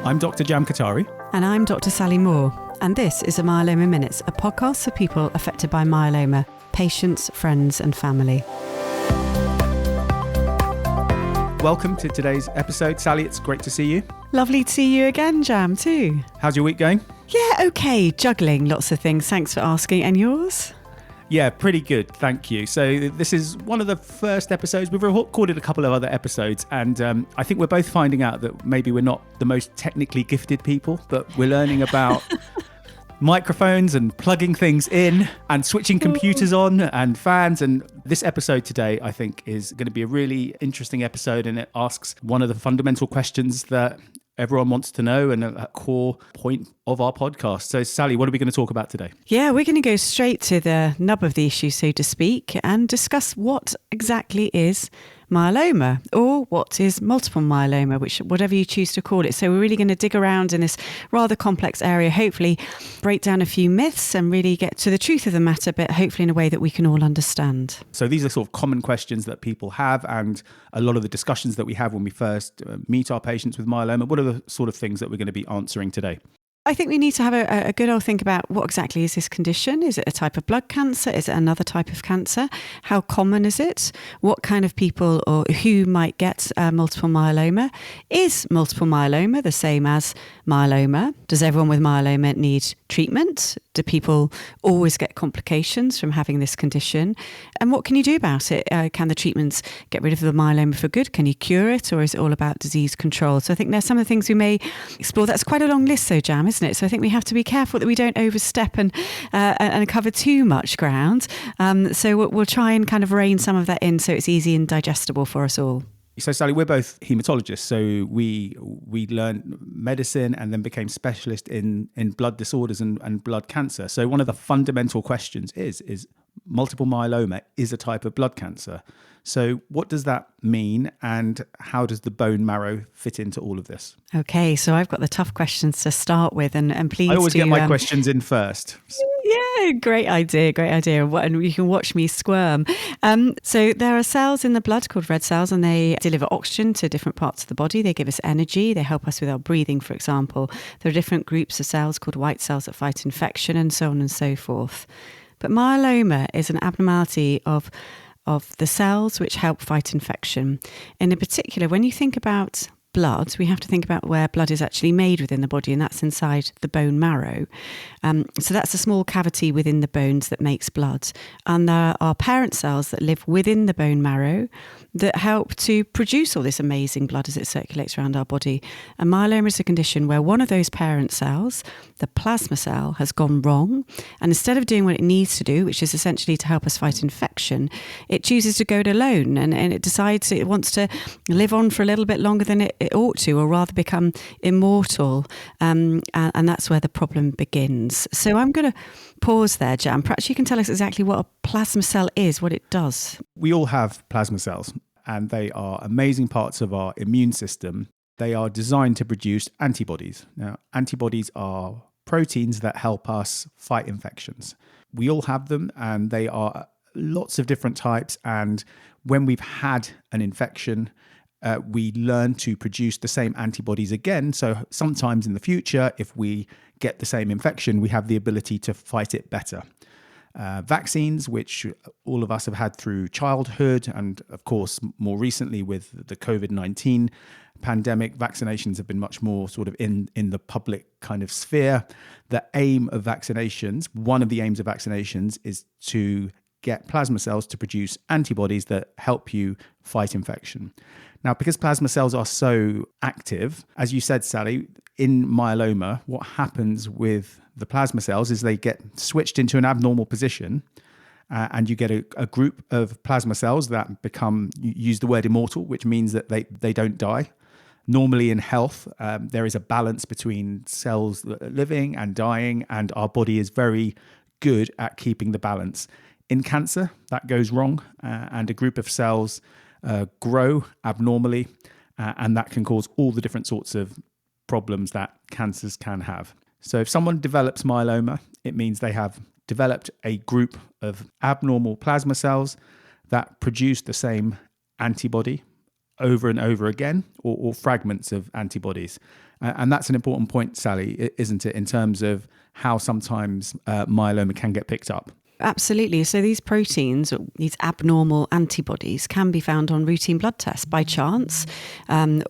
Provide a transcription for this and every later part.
I'm Dr. Jam Kothari. And I'm Dr. Sally Moore. And this is a Myeloma Minutes, a podcast for people affected by myeloma, patients, friends and family. Welcome to today's episode. Sally, it's great to see you. Lovely to see you again, Jam, too. How's your week going? Yeah, okay. Juggling lots of things. Thanks for asking. And yours? Yeah, pretty good. Thank you. So this is one of the first episodes. We've recorded a couple of other episodes, and I think we're both finding out that maybe we're not the most technically gifted people, but we're learning about microphones and plugging things in and switching computers on and fans. And this episode today, I think, is going to be a really interesting episode, and it asks one of the fundamental questions that everyone wants to know and a core point of our podcast. So, Sally, what are we going to talk about today? Yeah, we're going to go straight to the nub of the issue, so to speak, and discuss what exactly is myeloma, or what is multiple myeloma, which whatever you choose to call it. So we're really going to dig around in this rather complex area, hopefully break down a few myths and really get to the truth of the matter, but hopefully in a way that we can all understand. So these are sort of common questions that people have, and a lot of the discussions that we have when we first meet our patients with myeloma. What are the sort of things that we're going to be answering today? I think we need to have a good old think about what exactly is this condition. Is it a type of blood cancer? Is it another type of cancer? How common is it? What kind of people or who might get multiple myeloma? Is multiple myeloma the same as myeloma? Does everyone with myeloma need treatment? Do people always get complications from having this condition? And what can you do about it? Can the treatments get rid of the myeloma for good? Can you cure it? Or is it all about disease control? So I think there's some of the things we may explore. That's quite a long list though, Jam, isn't it? So I think we have to be careful that we don't overstep and cover too much ground. So we'll try and kind of rein some of that in so it's easy and digestible for us all. So, Sally, we're both haematologists. So we learned medicine and then became specialists in blood disorders and blood cancer. So one of the fundamental questions is multiple myeloma is a type of blood cancer. So what does that mean, and how does the bone marrow fit into all of this? Okay, so I've got the tough questions to start with, and please I always get my questions in first. Yeah, great idea. And you can watch me squirm. So there are cells in the blood called red cells, and they deliver oxygen to different parts of the body. They give us energy. They help us with our breathing, for example. There are different groups of cells called white cells that fight infection, and so on and so forth. But myeloma is an abnormality of the cells which help fight infection. And in particular, when you think about blood, we have to think about where blood is actually made within the body, and that's inside the bone marrow. So that's a small cavity within the bones that makes blood. And there are parent cells that live within the bone marrow that help to produce all this amazing blood as it circulates around our body. And myeloma is a condition where one of those parent cells, the plasma cell, has gone wrong. And instead of doing what it needs to do, which is essentially to help us fight infection, it chooses to go it alone, and it decides it wants to live on for a little bit longer than it ought to, or rather become immortal. And that's where the problem begins. So I'm going to pause there, Jam. Perhaps you can tell us exactly what a plasma cell is, what it does. We all have plasma cells, and they are amazing parts of our immune system. They are designed to produce antibodies. Now, antibodies are proteins that help us fight infections. We all have them, and they are lots of different types. And when we've had an infection, we learn to produce the same antibodies again. So sometimes in the future, if we get the same infection, we have the ability to fight it better. Vaccines, which all of us have had through childhood, and of course, more recently with the COVID-19 pandemic, vaccinations have been much more sort of in the public kind of sphere. The aim of vaccinations, one of the aims of vaccinations, is to get plasma cells to produce antibodies that help you fight infection. Now, because plasma cells are so active, as you said, Sally, in myeloma, what happens with the plasma cells is they get switched into an abnormal position, and you get a group of plasma cells that become, you use the word immortal, which means that they don't die. Normally in health, there is a balance between cells living and dying, and our body is very good at keeping the balance. In cancer, that goes wrong, and a group of cells grow abnormally, and that can cause all the different sorts of problems that cancers can have. So if someone develops myeloma, it means they have developed a group of abnormal plasma cells that produce the same antibody over and over again, or fragments of antibodies. And that's an important point, Sally, isn't it, in terms of how sometimes myeloma can get picked up? Absolutely. So these proteins, these abnormal antibodies, can be found on routine blood tests by chance,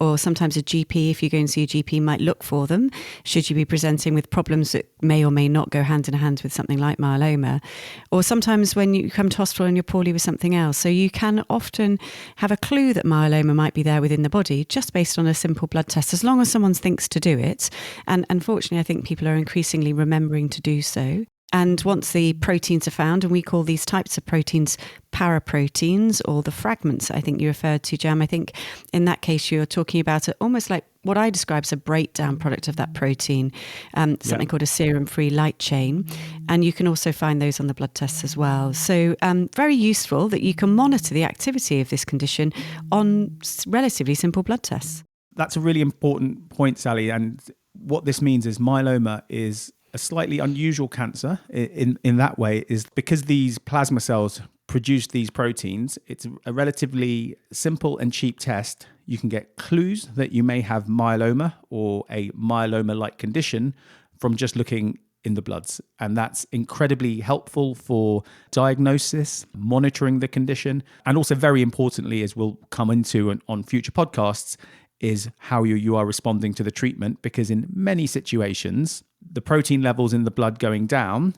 or sometimes a GP, if you go and see a GP, might look for them should you be presenting with problems that may or may not go hand in hand with something like myeloma. Or sometimes when you come to hospital and you're poorly with something else. So you can often have a clue that myeloma might be there within the body just based on a simple blood test, as long as someone thinks to do it. And unfortunately, I think people are increasingly remembering to do so. And once the proteins are found, and we call these types of proteins paraproteins, or the fragments I think you referred to, Jam, I think in that case you're talking about it almost like what I describe as a breakdown product of that protein, something called a serum-free light chain. And you can also find those on the blood tests as well. So very useful that you can monitor the activity of this condition on relatively simple blood tests. That's a really important point, Sally. And what this means is myeloma is a slightly unusual cancer in that way, is because these plasma cells produce these proteins. It's a relatively simple and cheap test. You can get clues that you may have myeloma or a myeloma-like condition from just looking in the bloods. And that's incredibly helpful for diagnosis, monitoring the condition, and also very importantly, as we'll come into on future podcasts, is how you are responding to the treatment, because in many situations, the protein levels in the blood going down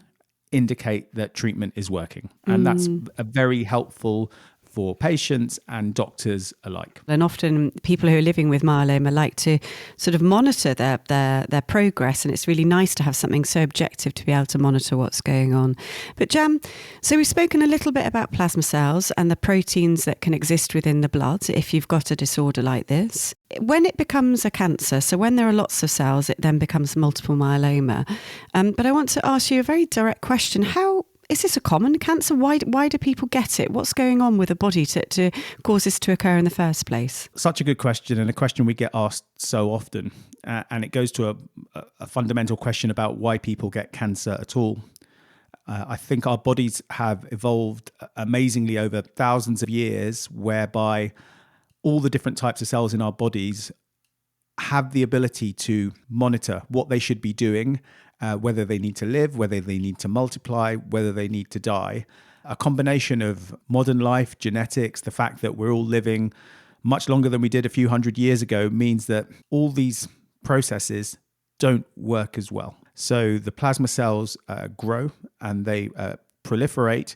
indicate that treatment is working. And that's a very helpful for patients and doctors alike. And often people who are living with myeloma like to sort of monitor their progress, and it's really nice to have something so objective to be able to monitor what's going on. But Jam, so we've spoken a little bit about plasma cells and the proteins that can exist within the blood if you've got a disorder like this. When it becomes a cancer, so when there are lots of cells, it then becomes multiple myeloma. But I want to ask you a very direct question. How is this a common cancer? Why do people get it? What's going on with the body to cause this to occur in the first place? Such a good question, and a question we get asked so often. And it goes to a fundamental question about why people get cancer at all. I think our bodies have evolved amazingly over thousands of years, whereby all the different types of cells in our bodies have the ability to monitor what they should be doing, whether they need to live, whether they need to multiply, whether they need to die. A combination of modern life, genetics, the fact that we're all living much longer than we did a few hundred years ago means that all these processes don't work as well. So the plasma cells grow and they proliferate,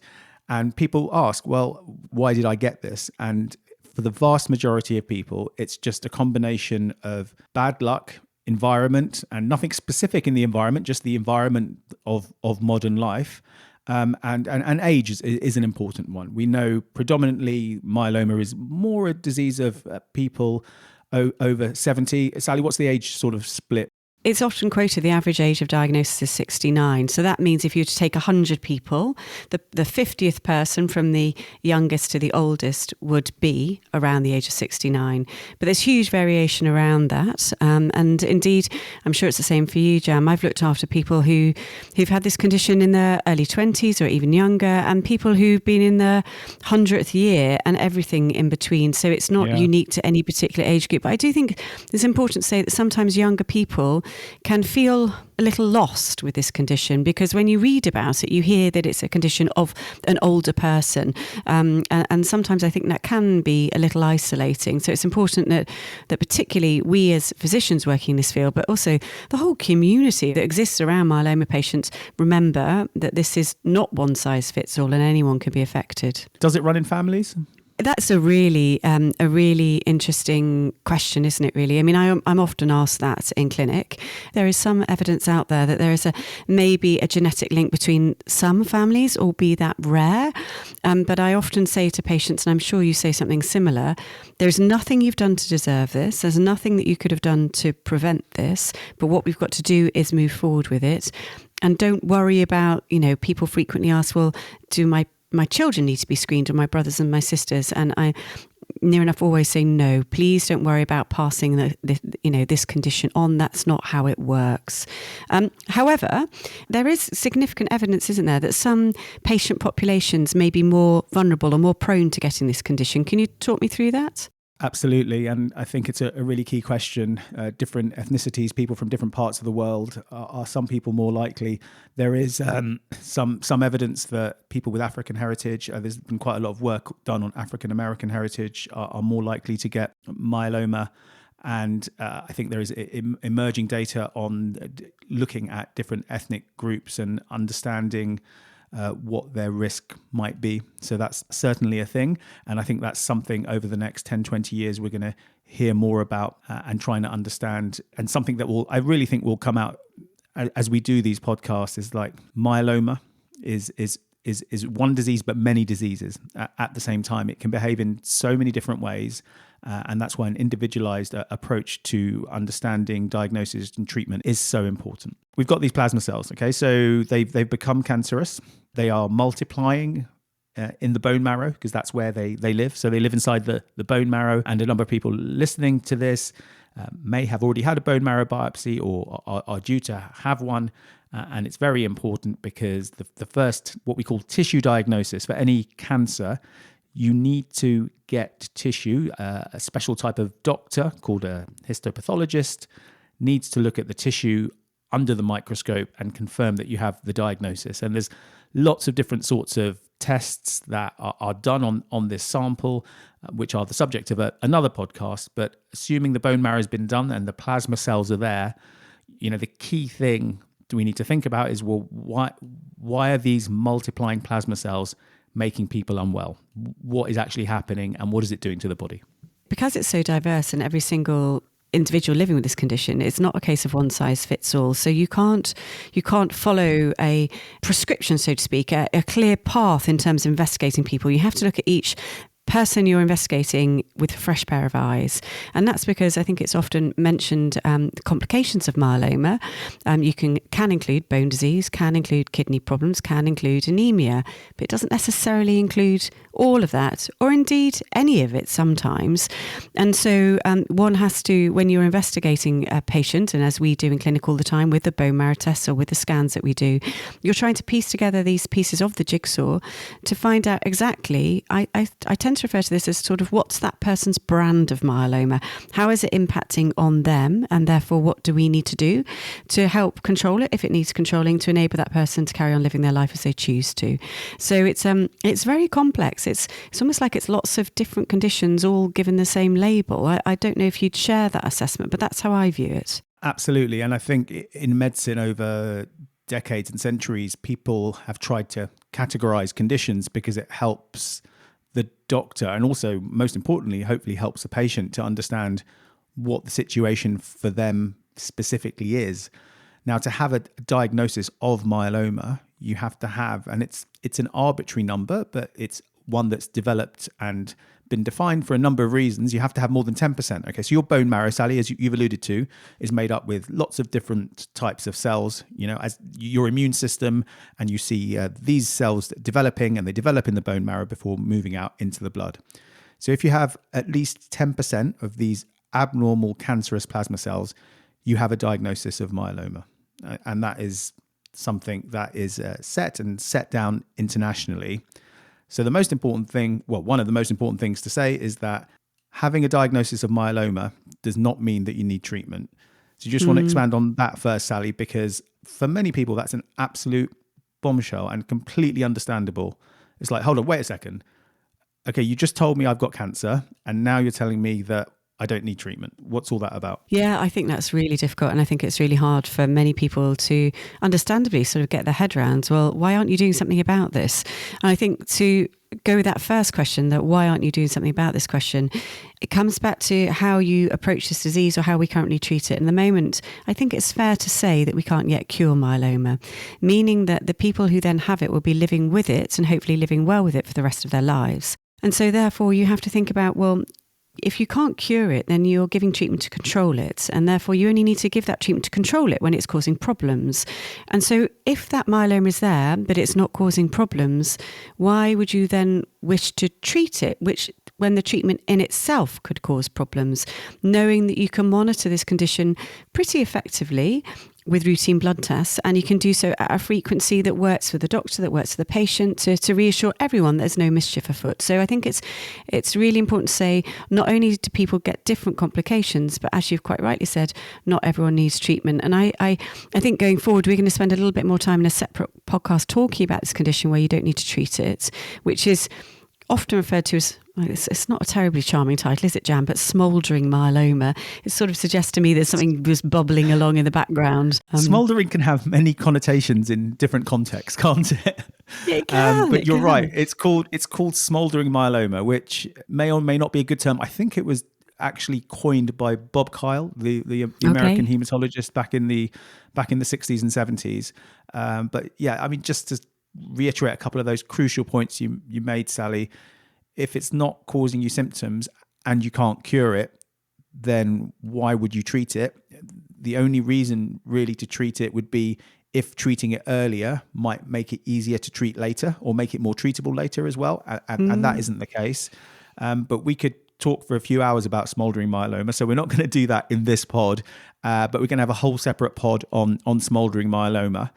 and people ask, well, why did I get this? And for the vast majority of people, it's just a combination of bad luck, environment, and nothing specific in the environment, just the environment of modern life. And age is an important one. We know predominantly myeloma is more a disease of people over 70. Sally, what's the age sort of split? It's often quoted the average age of diagnosis is 69. So that means if you were to take 100 people, the 50th person from the youngest to the oldest would be around the age of 69. But there's huge variation around that. And indeed, I'm sure it's the same for you, Jam. I've looked after people who've had this condition in their early 20s or even younger, and people who've been in their 100th year and everything in between. So it's not unique to any particular age group. But I do think it's important to say that sometimes younger people can feel a little lost with this condition, because when you read about it, you hear that it's a condition of an older person. And sometimes I think that can be a little isolating. So it's important that particularly we as physicians working in this field, but also the whole community that exists around myeloma patients, remember that this is not one size fits all and anyone can be affected. Does it run in families? That's a really interesting question, isn't it, really? I mean, I'm often asked that in clinic. There is some evidence out there that there is maybe a genetic link between some families, albeit that rare. But I often say to patients, and I'm sure you say something similar, there's nothing you've done to deserve this. There's nothing that you could have done to prevent this. But what we've got to do is move forward with it. And don't worry about, people frequently ask, well, do my children need to be screened, or my brothers and my sisters? And I near enough always say, no, please don't worry about passing this condition on. That's not how it works. However, there is significant evidence, isn't there, that some patient populations may be more vulnerable or more prone to getting this condition. Can you talk me through that? Absolutely. And I think it's a really key question. Different ethnicities, people from different parts of the world, are some people more likely? There is some evidence that people with African heritage, there's been quite a lot of work done on African American heritage, are more likely to get myeloma. And I think there is emerging data on looking at different ethnic groups and understanding what their risk might be. So that's certainly a thing. And I think that's something over the next 10, 20 years we're going to hear more about and trying to understand. And something that I really think will come out as we do these podcasts is like myeloma is one disease, but many diseases at the same time. It can behave in so many different ways. And that's why an individualized approach to understanding diagnosis and treatment is so important. We've got these plasma cells, okay? So they've become cancerous. They are multiplying in the bone marrow because that's where they live. So they live inside the bone marrow. And a number of people listening to this may have already had a bone marrow biopsy or are due to have one. And it's very important because the first, what we call tissue diagnosis for any cancer, you need to get tissue. A special type of doctor called a histopathologist needs to look at the tissue under the microscope and confirm that you have the diagnosis. And there's lots of different sorts of tests that are done on this sample, which are the subject of another podcast. But assuming the bone marrow has been done and the plasma cells are there, the key thing we need to think about is, well, why are these multiplying plasma cells making people unwell? What is actually happening and what is it doing to the body? Because it's so diverse and every single individual living with this condition, it's not a case of one size fits all. So you can't follow a prescription, so to speak, a clear path in terms of investigating people. You have to look at each person you're investigating with a fresh pair of eyes. And that's because I think it's often mentioned complications of myeloma. You can include bone disease, can include kidney problems, can include anemia, but it doesn't necessarily include all of that, or indeed any of it sometimes. And so one has to, when you're investigating a patient, and as we do in clinic all the time with the bone marrow tests or with the scans that we do, you're trying to piece together these pieces of the jigsaw to find out exactly, I tend to refer to this as sort of what's that person's brand of myeloma? How is it impacting on them? And therefore, what do we need to do to help control it if it needs controlling, to enable that person to carry on living their life as they choose to? So it's very complex. It's almost like it's lots of different conditions all given the same label. I don't know if you'd share that assessment, but that's how I view it. Absolutely. And I think in medicine over decades and centuries, people have tried to categorize conditions because it helps the doctor and also, most importantly, hopefully helps the patient to understand what the situation for them specifically is. Now, to have a diagnosis of myeloma, you have to have, and it's an arbitrary number, but it's one that's developed and been defined for a number of reasons. You have to have more than 10%. Okay, so your bone marrow, Sally, as you've alluded to, is made up with lots of different types of cells, as your immune system, and you see these cells developing, and they develop in the bone marrow before moving out into the blood. So if you have at least 10% of these abnormal cancerous plasma cells, you have a diagnosis of myeloma. And that is something that is set down internationally. So the most important thing, one of the most important things to say is that having a diagnosis of myeloma does not mean that you need treatment. So you just want to expand on that first, Sally, because for many people, that's an absolute bombshell and completely understandable. It's like, hold on, wait a second. Okay, you just told me I've got cancer, and now you're telling me that I don't need treatment. What's all that about? Yeah, I think that's really difficult. And I think it's really hard for many people to understandably sort of get their head around, well, why aren't you doing something about this? And I think to go with that first question, that why aren't you doing something about this question, it comes back to how you approach this disease or how we currently treat it. In the moment, I think it's fair to say that we can't yet cure myeloma, meaning that the people who then have it will be living with it and hopefully living well with it for the rest of their lives. And so therefore you have to think about, well, if you can't cure it, then you're giving treatment to control it. And therefore, you only need to give that treatment to control it when it's causing problems. And so if that myeloma is there, but it's not causing problems, why would you then wish to treat it, which when the treatment in itself could cause problems, knowing that you can monitor this condition pretty effectively with routine blood tests, and you can do so at a frequency that works for the doctor, that works for the patient, to reassure everyone there's no mischief afoot. So I think it's really important to say, not only do people get different complications, but as you've quite rightly said, not everyone needs treatment. And I think going forward, we're going to spend a little bit more time in a separate podcast talking about this condition where you don't need to treat it, which is often referred to as, it's not a terribly charming title, is it, Jam? But smouldering myeloma. It sort of suggests to me there's something just bubbling along in the background. Smouldering can have many connotations in different contexts, can't it? Yeah, it can. But you're right. It's called smouldering myeloma, which may or may not be a good term. I think it was actually coined by Bob Kyle, the American hematologist back in the 60s and 70s. But yeah, I mean, just to reiterate a couple of those crucial points you made, Sally. If it's not causing you symptoms and you can't cure it, then why would you treat it? The only reason really to treat it would be if treating it earlier might make it easier to treat later or make it more treatable later as well. And that isn't the case. But we could talk for a few hours about smouldering myeloma. So we're not going to do that in this pod, but we're going to have a whole separate pod on smouldering myeloma.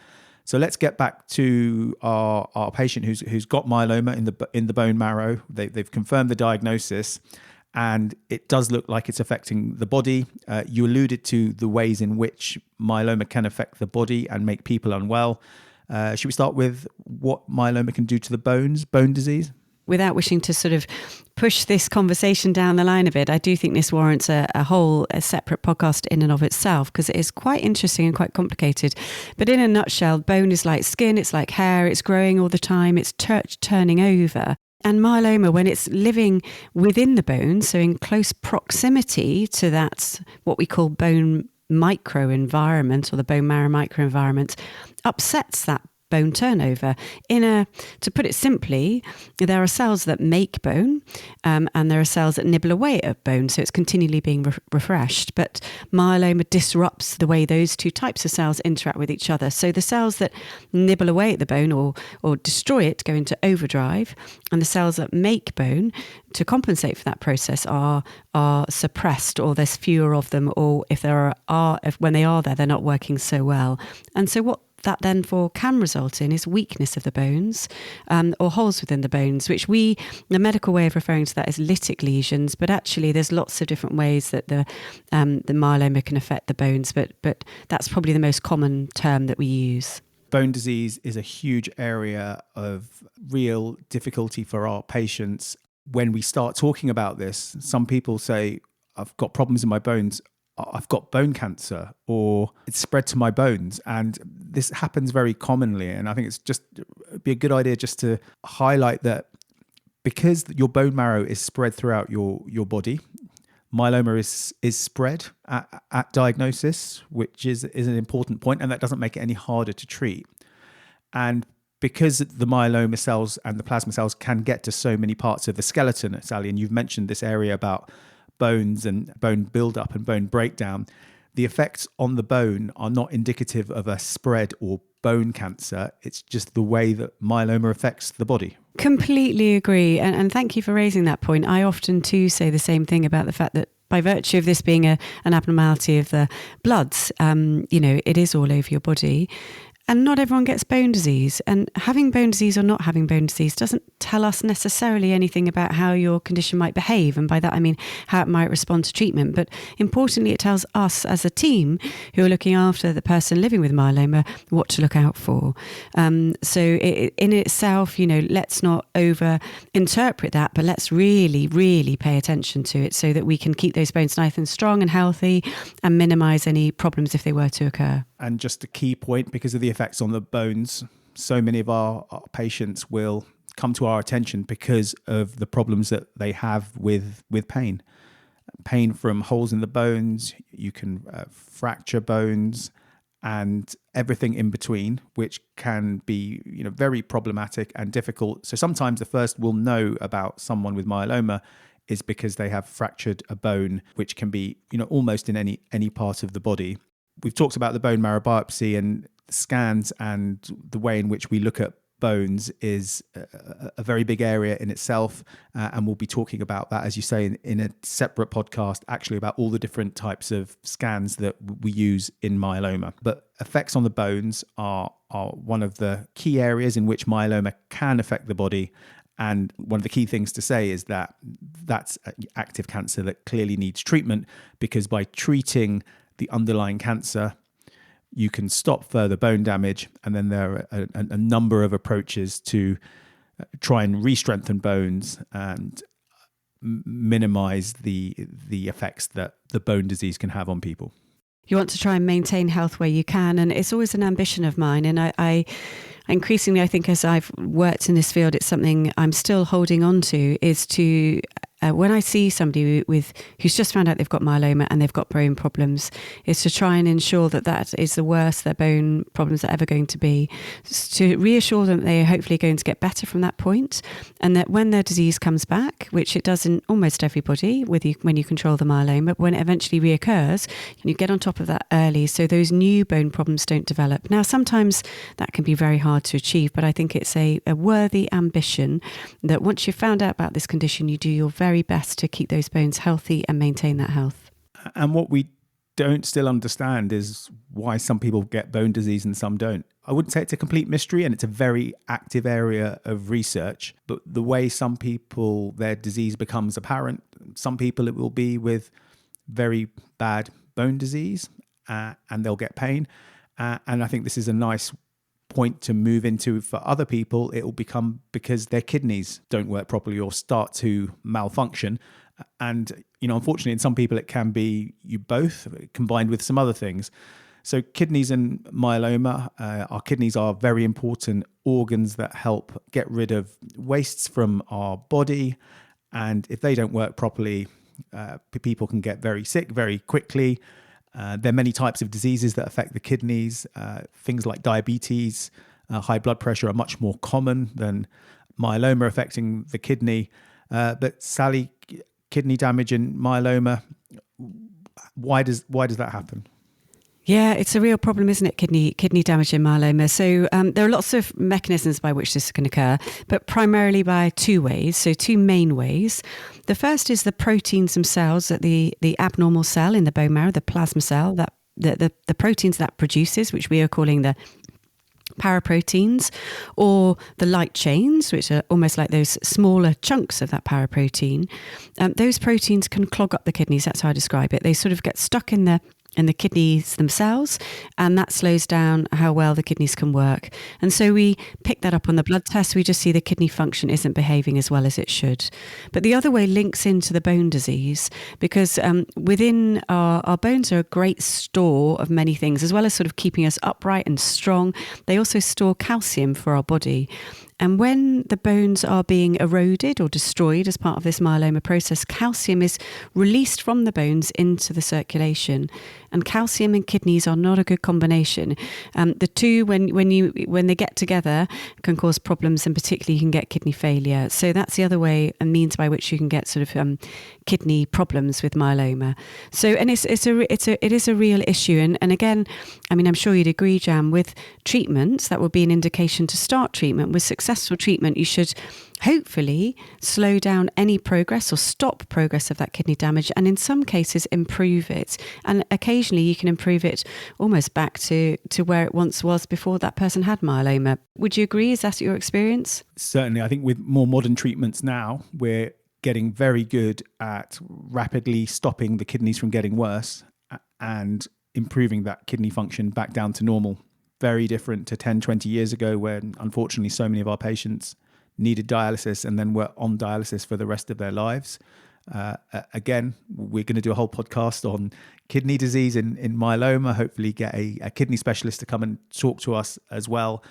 So let's get back to our patient who's got myeloma in the bone marrow. They've confirmed the diagnosis, and it does look like it's affecting the body. You alluded to the ways in which myeloma can affect the body and make people unwell. Should we start with what myeloma can do to the bones, bone disease? Without wishing to sort of push this conversation down the line a bit, I do think this warrants a separate podcast in and of itself, because it is quite interesting and quite complicated. But in a nutshell, bone is like skin, it's like hair, it's growing all the time, it's turning over. And myeloma, when it's living within the bone, so in close proximity to that, what we call bone microenvironment or the bone marrow microenvironment, upsets that bone turnover. To put it simply, there are cells that make bone, and there are cells that nibble away at bone, so it's continually being refreshed. But myeloma disrupts the way those two types of cells interact with each other. So the cells that nibble away at the bone or destroy it go into overdrive, and the cells that make bone, to compensate for that process, are suppressed, or there's fewer of them, or if when they are there, they're not working so well. And so what that then can result in is weakness of the bones, or holes within the bones, which the medical way of referring to that is lytic lesions, but actually there's lots of different ways that the myeloma can affect the bones, but that's probably the most common term that we use. Bone disease is a huge area of real difficulty for our patients. When we start talking about this, some people say, I've got problems in my bones, I've got bone cancer, or it's spread to my bones. And this happens very commonly. And I think it'd be a good idea just to highlight that because your bone marrow is spread throughout your body, myeloma is spread at diagnosis, which is an important point, and that doesn't make it any harder to treat. And because the myeloma cells and the plasma cells can get to so many parts of the skeleton, Sally, and you've mentioned this area about bones and bone buildup and bone breakdown, the effects on the bone are not indicative of a spread or bone cancer. It's just the way that myeloma affects the body. Completely agree. And thank you for raising that point. I often too say the same thing about the fact that by virtue of this being an abnormality of the bloods, it is all over your body. And not everyone gets bone disease. And having bone disease or not having bone disease doesn't tell us necessarily anything about how your condition might behave. And by that, I mean how it might respond to treatment. But importantly, it tells us as a team who are looking after the person living with myeloma what to look out for. So in itself, let's not over interpret that, but let's really, really pay attention to it so that we can keep those bones nice and strong and healthy and minimize any problems if they were to occur. And just a key point, because of the effects on the bones, so many of our patients will come to our attention because of the problems that they have with pain. Pain from holes in the bones, you can fracture bones and everything in between, which can be very problematic and difficult. So sometimes the first we'll know about someone with myeloma is because they have fractured a bone, which can be almost in any part of the body. We've talked about the bone marrow biopsy and scans and the way in which we look at bones is a very big area in itself. And we'll be talking about that, as you say, in a separate podcast, actually about all the different types of scans that we use in myeloma. But effects on the bones are one of the key areas in which myeloma can affect the body. And one of the key things to say is that that's active cancer that clearly needs treatment, because by treating the underlying cancer, you can stop further bone damage. And then there are a number of approaches to try and re-strengthen bones and minimize the effects that the bone disease can have on people. You want to try and maintain health where you can. And it's always an ambition of mine. And I increasingly, I think, as I've worked in this field, it's something I'm still holding on to, is to when I see somebody who's just found out they've got myeloma and they've got bone problems, is to try and ensure that is the worst their bone problems are ever going to be, to reassure them that they are hopefully going to get better from that point, and that when their disease comes back, which it does in almost everybody when you control the myeloma, but when it eventually reoccurs, you get on top of that early so those new bone problems don't develop. Now, sometimes that can be very hard to achieve, but I think it's a worthy ambition that once you've found out about this condition, you do your very best to keep those bones healthy and maintain that health. And what we don't still understand is why some people get bone disease and some don't. I wouldn't say it's a complete mystery, and it's a very active area of research, but the way some people, their disease becomes apparent, some people it will be with very bad bone disease and they'll get pain. And I think this is a nice point to move into. For other people, it will become because their kidneys don't work properly or start to malfunction. And, unfortunately, in some people, it can be you both combined with some other things. So kidneys and myeloma, our kidneys are very important organs that help get rid of wastes from our body. And if they don't work properly, people can get very sick very quickly. There are many types of diseases that affect the kidneys. Things like diabetes, high blood pressure are much more common than myeloma affecting the kidney. But Sally, kidney damage in myeloma, why does that happen? Yeah, it's a real problem, isn't it? Kidney damage in myeloma. So there are lots of mechanisms by which this can occur, but primarily by two ways. So two main ways. The first is the proteins themselves that the abnormal cell in the bone marrow, the plasma cell, that the proteins that produces, which we are calling the paraproteins, or the light chains, which are almost like those smaller chunks of that paraprotein. Those proteins can clog up the kidneys. That's how I describe it. They sort of get stuck in the kidneys themselves, and that slows down how well the kidneys can work. And so we pick that up on the blood test. We just see the kidney function isn't behaving as well as it should. But the other way links into the bone disease, because within our bones are a great store of many things, as well as sort of keeping us upright and strong. They also store calcium for our body. And when the bones are being eroded or destroyed as part of this myeloma process, calcium is released from the bones into the circulation. And calcium and kidneys are not a good combination. The two, when they get together, can cause problems, and particularly you can get kidney failure. So that's the other way and means by which you can get sort of kidney problems with myeloma. So, and it is a real issue. And again, I mean, I'm sure you'd agree, Jam, with treatments, that would be an indication to start treatment. With successful treatment, you should hopefully slow down any progress or stop progress of that kidney damage, and in some cases improve it. And occasionally you can improve it almost back to where it once was before that person had myeloma. Would you agree? Is that your experience? Certainly. I think with more modern treatments now, we're getting very good at rapidly stopping the kidneys from getting worse and improving that kidney function back down to normal. Very different to 10, 20 years ago, when unfortunately so many of our patients needed dialysis and then were on dialysis for the rest of their lives. Again, we're going to do a whole podcast on kidney disease in myeloma, hopefully get a kidney specialist to come and talk to us as well,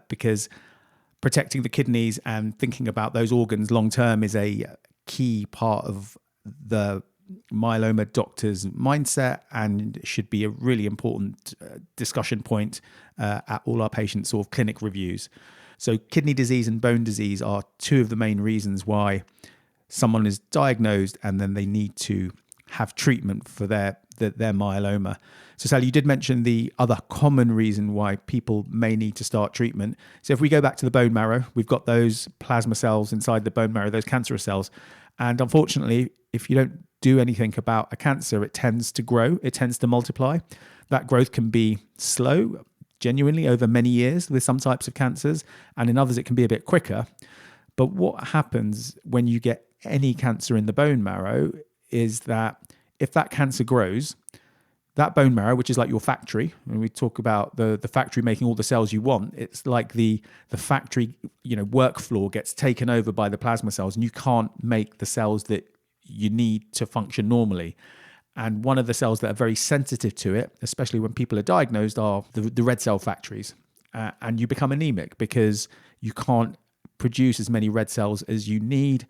because protecting the kidneys and thinking about those organs long term is a key part of the myeloma doctor's mindset, and should be a really important discussion point at all our patients' sort of clinic reviews. So kidney disease and bone disease are two of the main reasons why someone is diagnosed and then they need to have treatment for their their myeloma. So Sally, you did mention the other common reason why people may need to start treatment. So if we go back to the bone marrow, we've got those plasma cells inside the bone marrow, those cancerous cells. And unfortunately, if you don't do anything about a cancer, it tends to grow, it tends to multiply. That growth can be slow, genuinely over many years with some types of cancers, and in others it can be a bit quicker. But what happens when you get any cancer in the bone marrow is that if that cancer grows, that bone marrow, which is like your factory, when we talk about the factory making all the cells you want, it's like the factory, work floor gets taken over by the plasma cells, and you can't make the cells that you need to function normally. And one of the cells that are very sensitive to it, especially when people are diagnosed, are the red cell factories. And you become anemic because you can't produce as many red cells as you need.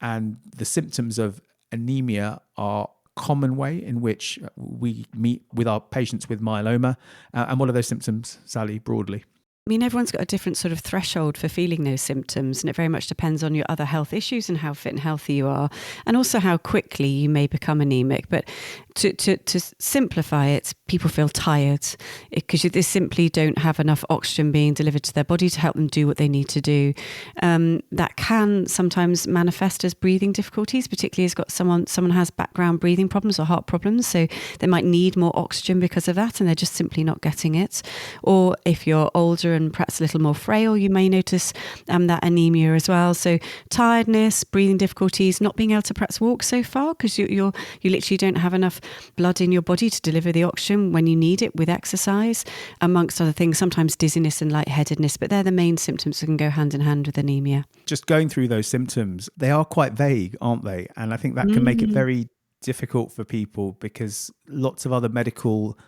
And the symptoms of anemia are a common way in which we meet with our patients with myeloma. And what are those symptoms, Sally, broadly? I mean, everyone's got a different sort of threshold for feeling those symptoms, and it very much depends on your other health issues and how fit and healthy you are, and also how quickly you may become anemic. But to simplify it, people feel tired because they simply don't have enough oxygen being delivered to their body to help them do what they need to do. That can sometimes manifest as breathing difficulties, particularly if someone has background breathing problems or heart problems, so they might need more oxygen because of that, and they're just simply not getting it. Or if you're older and perhaps a little more frail, you may notice that anemia as well. So tiredness, breathing difficulties, not being able to perhaps walk so far because you literally don't have enough blood in your body to deliver the oxygen when you need it with exercise, amongst other things, sometimes dizziness and lightheadedness, but they're the main symptoms that can go hand in hand with anemia. Just going through those symptoms, they are quite vague, aren't they? And I think that can make it very difficult for people because lots of other medical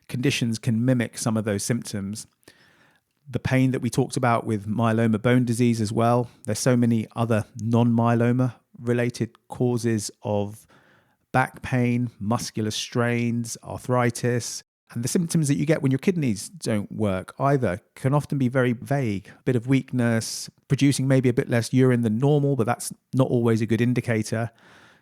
conditions can mimic some of those symptoms. The pain that we talked about with myeloma bone disease as well. There's so many other non-myeloma related causes of back pain, muscular strains, arthritis, and the symptoms that you get when your kidneys don't work either can often be very vague. A bit of weakness, producing maybe a bit less urine than normal, but that's not always a good indicator.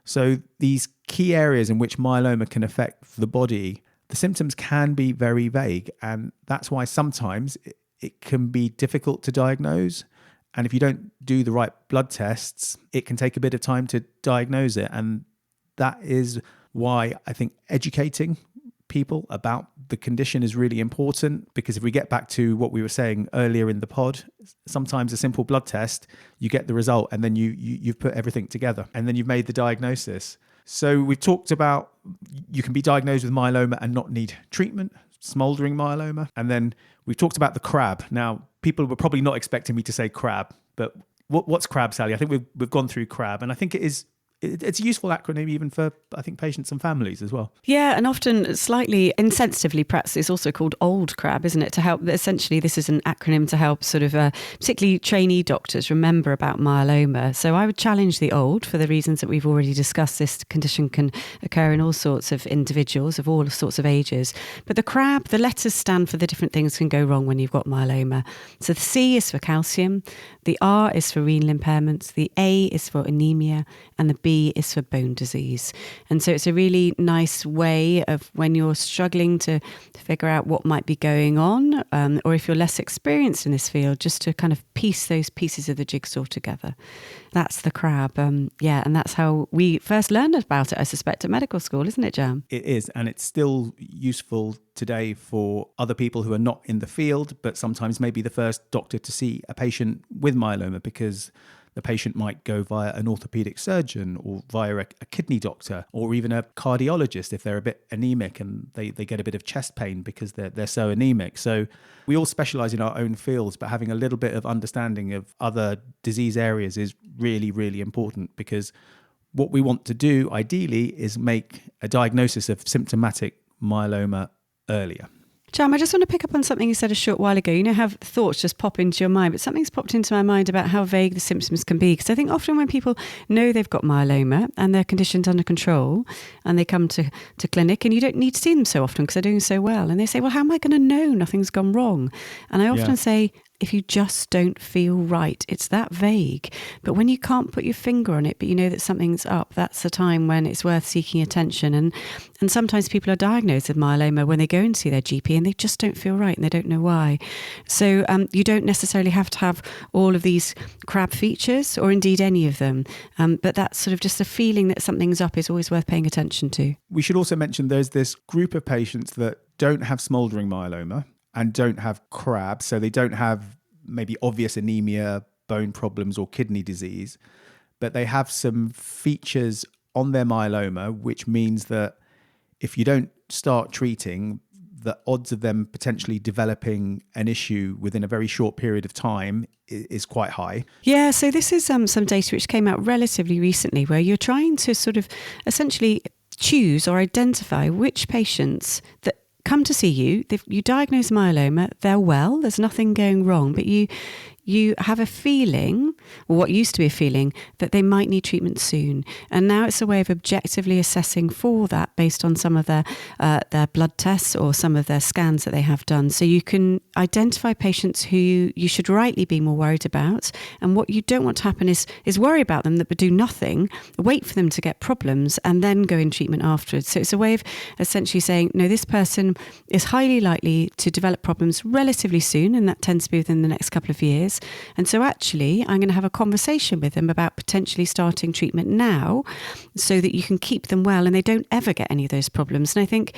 So these key areas in which myeloma can affect the body, the symptoms can be very vague, and that's why sometimes it can be difficult to diagnose. And if you don't do the right blood tests, it can take a bit of time to diagnose it. And that is why I think educating people about the condition is really important, because if we get back to what we were saying earlier in the pod, sometimes a simple blood test, you get the result and then you've put everything together and then you've made the diagnosis. So we've talked about you can be diagnosed with myeloma and not need treatment, smoldering myeloma. And then we've talked about the crab. Now, people were probably not expecting me to say crab, but what's crab, Sally? I think we've gone through crab, and I think it's a useful acronym even for, I think, patients and families as well. Yeah, and often slightly insensitively, perhaps it's also called old crab, isn't it? To help, essentially, this is an acronym to help sort of particularly trainee doctors remember about myeloma. So I would challenge the old for the reasons that we've already discussed. This condition can occur in all sorts of individuals of all sorts of ages. But the crab, the letters stand for the different things can go wrong when you've got myeloma. So the C is for calcium, the R is for renal impairments, the A is for anemia, and the B is for bone disease. And so it's a really nice way of when you're struggling to figure out what might be going on, or if you're less experienced in this field, just to kind of piece those pieces of the jigsaw together. That's the crab. And that's how we first learned about it, I suspect, at medical school, isn't it, Jam? It is, and it's still useful today for other people who are not in the field, but sometimes maybe the first doctor to see a patient with myeloma, because the patient might go via an orthopedic surgeon or via a kidney doctor or even a cardiologist if they're a bit anemic and they get a bit of chest pain because they're so anemic. So we all specialise in our own fields, but having a little bit of understanding of other disease areas is really, really important, because what we want to do ideally is make a diagnosis of symptomatic myeloma earlier. Jam, I just want to pick up on something you said a short while ago. You know how thoughts just pop into your mind, but something's popped into my mind about how vague the symptoms can be. Because I think often when people know they've got myeloma and their condition's under control and they come to clinic, and you don't need to see them so often because they're doing so well, and they say, well, how am I going to know nothing's gone wrong? And I often say, if you just don't feel right. It's that vague. But when you can't put your finger on it, but you know that something's up, that's the time when it's worth seeking attention. And sometimes people are diagnosed with myeloma when they go and see their GP and they just don't feel right and they don't know why. So you don't necessarily have to have all of these crab features or indeed any of them. But that's sort of just a feeling that something's up is always worth paying attention to. We should also mention there's this group of patients that don't have smouldering myeloma and don't have crab. So they don't have maybe obvious anemia, bone problems or kidney disease, but they have some features on their myeloma, which means that if you don't start treating, the odds of them potentially developing an issue within a very short period of time is quite high. Yeah, so this is some data which came out relatively recently where you're trying to sort of essentially choose or identify which patients that come to see you, you diagnose myeloma, they're well, there's nothing going wrong, but you have a feeling, or what used to be a feeling, that they might need treatment soon. And now it's a way of objectively assessing for that based on some of their blood tests or some of their scans that they have done. So you can identify patients who you should rightly be more worried about. And what you don't want to happen is worry about them but do nothing, wait for them to get problems and then go in treatment afterwards. So it's a way of essentially saying, no, this person is highly likely to develop problems relatively soon, and that tends to be within the next couple of years. And so actually, I'm going to have a conversation with them about potentially starting treatment now so that you can keep them well and they don't ever get any of those problems. And I think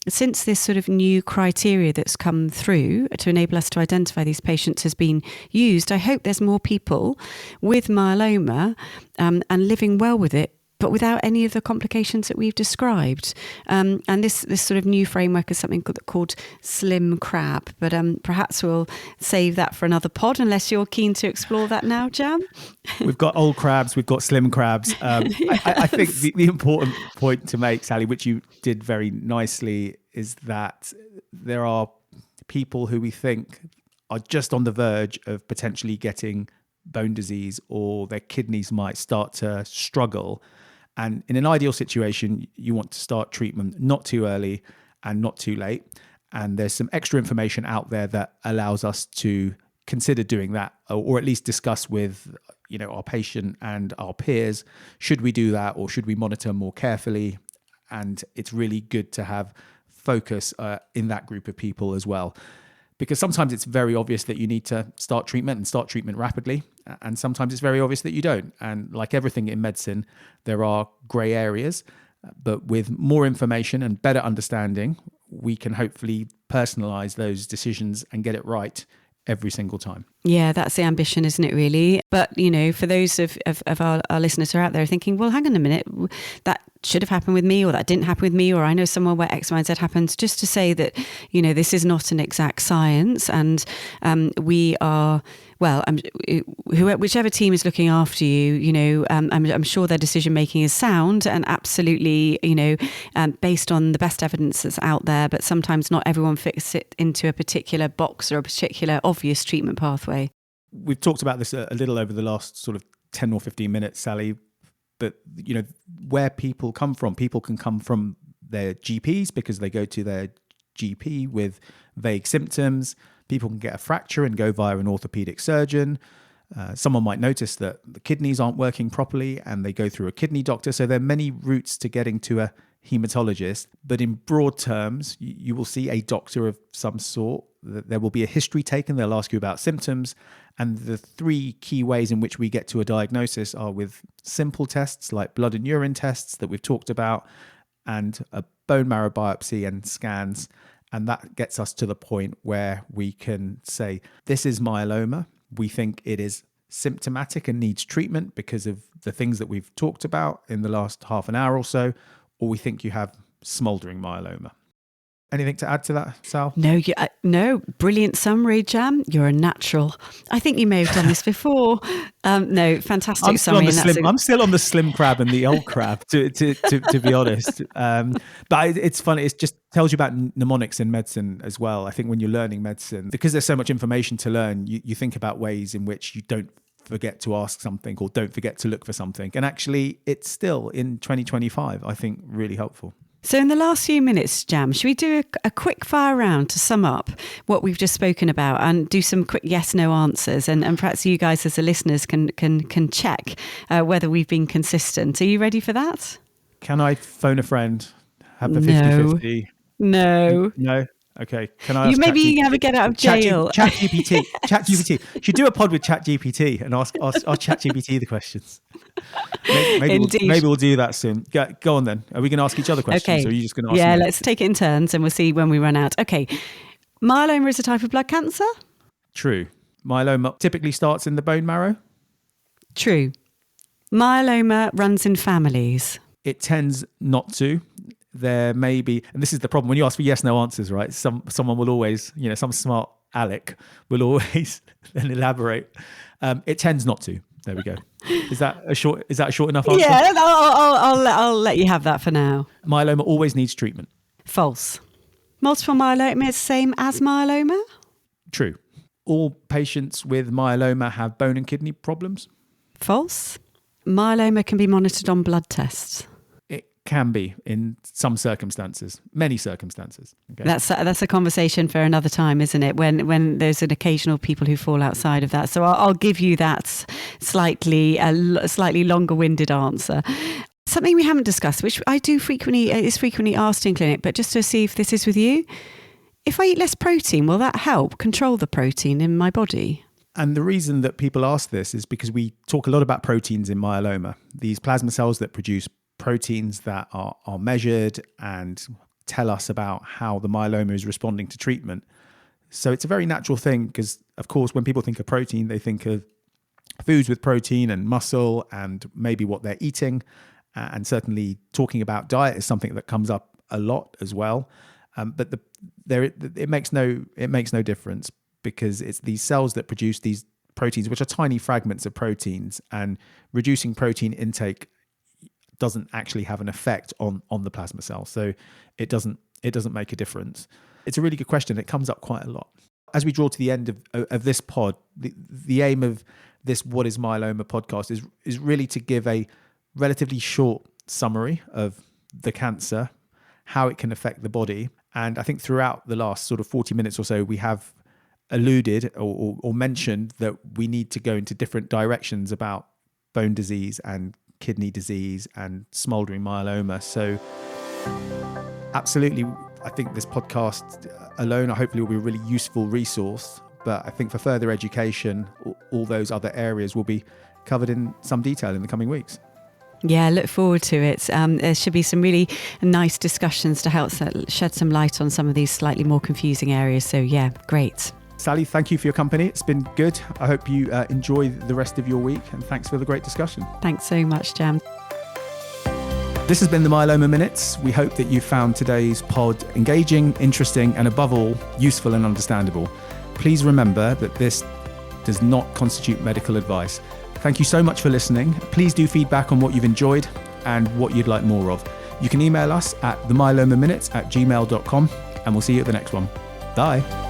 since this sort of new criteria that's come through to enable us to identify these patients has been used, I hope there's more people with myeloma and living well with it, but without any of the complications that we've described. And this sort of new framework is something called Slim Crab, but perhaps we'll save that for another pod, unless you're keen to explore that now, Jam. We've got old crabs, we've got slim crabs. Yes. I think the important point to make, Sally, which you did very nicely, is that there are people who we think are just on the verge of potentially getting bone disease, or their kidneys might start to struggle. And in an ideal situation, you want to start treatment not too early and not too late. And there's some extra information out there that allows us to consider doing that, or at least discuss with, our patient and our peers, should we do that or should we monitor more carefully? And it's really good to have focus in that group of people as well. Because sometimes it's very obvious that you need to start treatment rapidly. And sometimes it's very obvious that you don't. And like everything in medicine, there are grey areas. But with more information and better understanding, we can hopefully personalise those decisions and get it right every single time. Yeah, that's the ambition, isn't it, really? But, for those of our listeners who are out there thinking, well, hang on a minute, that should have happened with me, or that didn't happen with me, or I know someone where X, Y, and Z happens, just to say that, this is not an exact science. And we are, whichever team is looking after you, I'm sure their decision-making is sound and absolutely, based on the best evidence that's out there, but sometimes not everyone fits it into a particular box or a particular obvious treatment pathway. We've talked about this a little over the last sort of 10 or 15 minutes, Sally, but, where people come from, people can come from their GPs because they go to their GP with vague symptoms. People can get a fracture and go via an orthopedic surgeon. Someone might notice that the kidneys aren't working properly and they go through a kidney doctor. So there are many routes to getting to a hematologist, but in broad terms, you will see a doctor of some sort. There will be a history taken. They'll ask you about symptoms. And the three key ways in which we get to a diagnosis are with simple tests like blood and urine tests that we've talked about, and a bone marrow biopsy and scans. And that gets us to the point where we can say, this is myeloma. We think it is symptomatic and needs treatment because of the things that we've talked about in the last half an hour or so, or we think you have smouldering myeloma. Anything to add to that, Sal? No, brilliant summary, Jam. You're a natural. I think you may have done this before. No, fantastic summary. I'm still on the slim crab and the old crab, to be honest. But it's funny. It just tells you about mnemonics in medicine as well. I think when you're learning medicine, because there's so much information to learn, you think about ways in which you don't forget to ask something or don't forget to look for something. And actually, it's still in 2025, I think, really helpful. So in the last few minutes, Jam, should we do a quick fire round to sum up what we've just spoken about and do some quick yes/no answers? And perhaps you guys as the listeners can check whether we've been consistent. Are you ready for that? Can I phone a friend? Have the 50-50? No. No? Okay. Can I ask you have a get out of jail. ChatGPT. Should do a pod with ChatGPT and ask ChatGPT the questions. Maybe we'll do that soon. Go on then. Are we going to ask each other questions? Okay. Or are you just going to ask me? me? Let's take it in turns and we'll see when we run out. Okay. Myeloma is a type of blood cancer? True. Myeloma typically starts in the bone marrow? True. Myeloma runs in families? It tends not to. There may be, and this is the problem when you ask for yes/no answers, right? Someone will always, some smart Alec will always then elaborate. It tends not to. There we go. Is that a short enough answer? Yeah, I'll let you have that for now. Myeloma always needs treatment. False. Multiple myeloma is the same as myeloma? True. All patients with myeloma have bone and kidney problems. False. Myeloma can be monitored on blood tests. Can be in some circumstances, many circumstances. Okay. That's a conversation for another time, isn't it? When there's an occasional people who fall outside of that. So I'll give you that slightly longer-winded answer. Something we haven't discussed, which I do is frequently asked in clinic, but just to see if this is with you. If I eat less protein, will that help control the protein in my body? And the reason that people ask this is because we talk a lot about proteins in myeloma. These plasma cells that produce proteins that are measured and tell us about how the myeloma is responding to treatment. So it's a very natural thing because, of course, when people think of protein, they think of foods with protein and muscle and maybe what they're eating. And certainly talking about diet is something that comes up a lot as well. But it makes no difference because it's these cells that produce these proteins, which are tiny fragments of proteins, and reducing protein intake doesn't actually have an effect on the plasma cell. So it doesn't make a difference. It's a really good question. It comes up quite a lot. As we draw to the end of this pod, the aim of this What is Myeloma podcast is really to give a relatively short summary of the cancer, how it can affect the body. And I think throughout the last sort of 40 minutes or so, we have alluded or mentioned that we need to go into different directions about bone disease and kidney disease and smoldering myeloma. So absolutely, I think this podcast alone hopefully will be a really useful resource. But I think for further education, all those other areas will be covered in some detail in the coming weeks. Yeah, look forward to it. There should be some really nice discussions to help shed some light on some of these slightly more confusing areas. So yeah, great. Sally, thank you for your company. It's been good. I hope you enjoy the rest of your week, and thanks for the great discussion. Thanks so much, Jam. This has been the Myeloma Minutes. We hope that you found today's pod engaging, interesting, and above all, useful and understandable. Please remember that this does not constitute medical advice. Thank you so much for listening. Please do feedback on what you've enjoyed and what you'd like more of. You can email us at themyelomaminutes@gmail.com, and we'll see you at the next one. Bye.